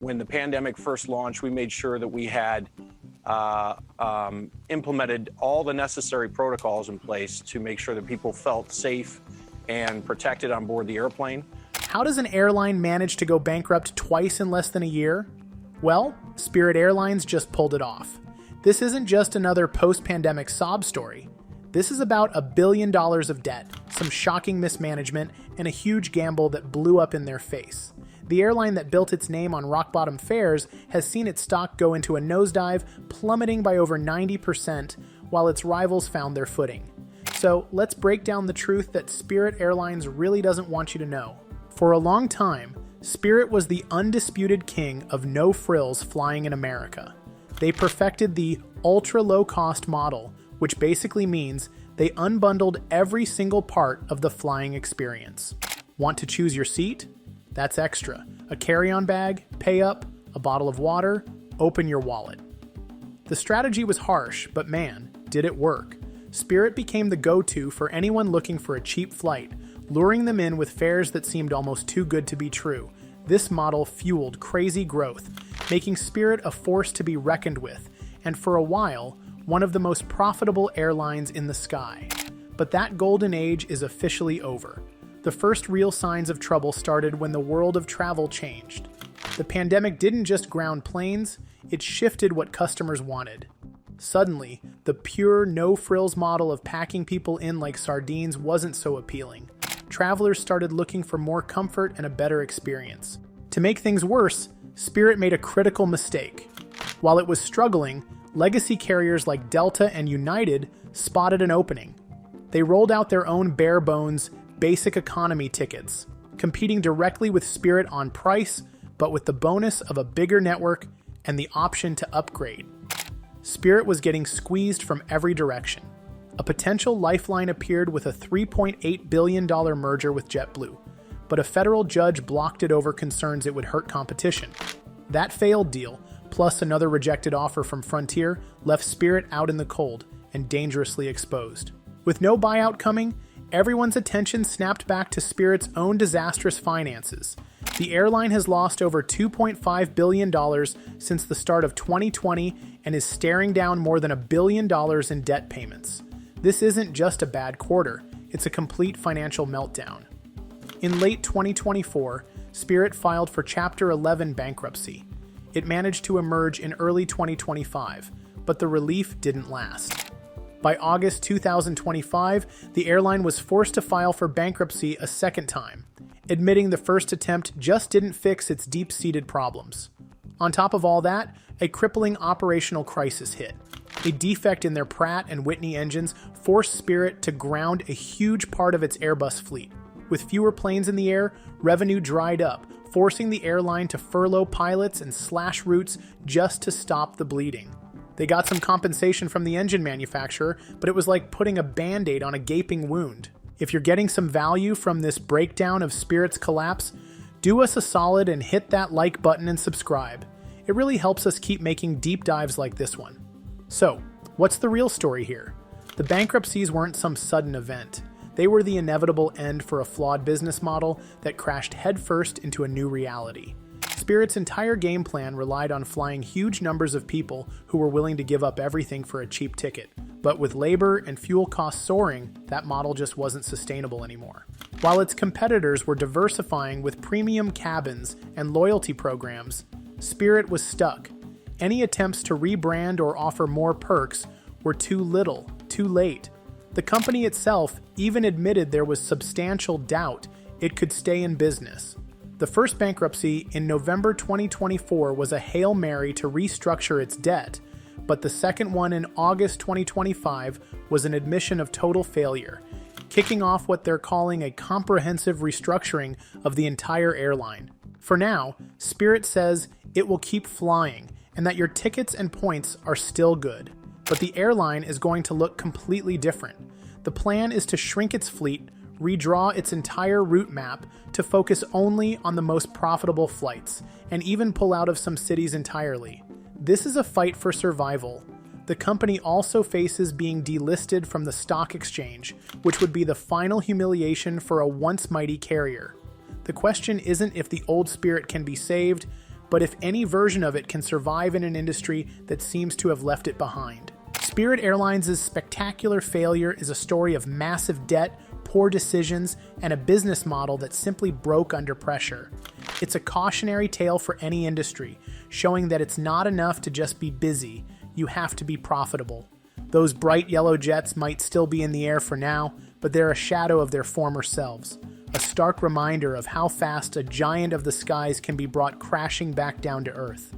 When the pandemic first launched, we made sure that we had implemented all the necessary protocols in place to make sure that people felt safe and protected on board the airplane. How does an airline manage to go bankrupt twice in less than a year? Well, Spirit Airlines just pulled it off. This isn't just another post-pandemic sob story. This is about $1 billion of debt, some shocking mismanagement, and a huge gamble that blew up in their face. The airline that built its name on rock-bottom fares has seen its stock go into a nosedive, plummeting by over 90%, while its rivals found their footing. So let's break down the truth that Spirit Airlines really doesn't want you to know. For a long time, Spirit was the undisputed king of no frills flying in America. They perfected the ultra-low-cost model, which basically means they unbundled every single part of the flying experience. Want to choose your seat? That's extra. A carry-on bag, pay up, a bottle of water, open your wallet. The strategy was harsh, but man, did it work. Spirit became the go-to for anyone looking for a cheap flight, luring them in with fares that seemed almost too good to be true. This model fueled crazy growth, making Spirit a force to be reckoned with, and for a while, one of the most profitable airlines in the sky. But that golden age is officially over. The first real signs of trouble started when the world of travel changed. The pandemic didn't just ground planes, it shifted what customers wanted. Suddenly, the pure, no-frills model of packing people in like sardines wasn't so appealing. Travelers started looking for more comfort and a better experience. To make things worse, Spirit made a critical mistake. While it was struggling, legacy carriers like Delta and United spotted an opening. They rolled out their own bare-bones, basic economy tickets, competing directly with Spirit on price, but with the bonus of a bigger network and the option to upgrade. Spirit was getting squeezed from every direction. A potential lifeline appeared with a $3.8 billion merger with JetBlue, but a federal judge blocked it over concerns it would hurt competition. That failed deal, plus another rejected offer from Frontier, left Spirit out in the cold and dangerously exposed. With no buyout coming, everyone's attention snapped back to Spirit's own disastrous finances. The airline has lost over $2.5 billion since the start of 2020 and is staring down more than $1 billion in debt payments. This isn't just a bad quarter, it's a complete financial meltdown. In late 2024, Spirit filed for Chapter 11 bankruptcy. It managed to emerge in early 2025, but the relief didn't last. By August 2025, the airline was forced to file for bankruptcy a second time, admitting the first attempt just didn't fix its deep-seated problems. On top of all that, a crippling operational crisis hit. A defect in their Pratt & Whitney engines forced Spirit to ground a huge part of its Airbus fleet. With fewer planes in the air, revenue dried up, forcing the airline to furlough pilots and slash routes just to stop the bleeding. They got some compensation from the engine manufacturer, but it was like putting a Band-Aid on a gaping wound. If you're getting some value from this breakdown of Spirit's collapse, do us a solid and hit that like button and subscribe. It really helps us keep making deep dives like this one. So, what's the real story here? The bankruptcies weren't some sudden event. They were the inevitable end for a flawed business model that crashed headfirst into a new reality. Spirit's entire game plan relied on flying huge numbers of people who were willing to give up everything for a cheap ticket. But with labor and fuel costs soaring, that model just wasn't sustainable anymore. While its competitors were diversifying with premium cabins and loyalty programs, Spirit was stuck. Any attempts to rebrand or offer more perks were too little, too late. The company itself even admitted there was substantial doubt it could stay in business. The first bankruptcy in November 2024 was a Hail Mary to restructure its debt, but the second one in August 2025 was an admission of total failure, kicking off what they're calling a comprehensive restructuring of the entire airline. For now, Spirit says it will keep flying and that your tickets and points are still good. But the airline is going to look completely different. The plan is to shrink its fleet, redraw its entire route map to focus only on the most profitable flights, and even pull out of some cities entirely. This is a fight for survival. The company also faces being delisted from the stock exchange, which would be the final humiliation for a once mighty carrier. The question isn't if the old Spirit can be saved, but if any version of it can survive in an industry that seems to have left it behind. Spirit Airlines' spectacular failure is a story of massive debt, poor decisions, and a business model that simply broke under pressure. It's a cautionary tale for any industry, showing that it's not enough to just be busy, you have to be profitable. Those bright yellow jets might still be in the air for now, but they're a shadow of their former selves. A stark reminder of how fast a giant of the skies can be brought crashing back down to earth.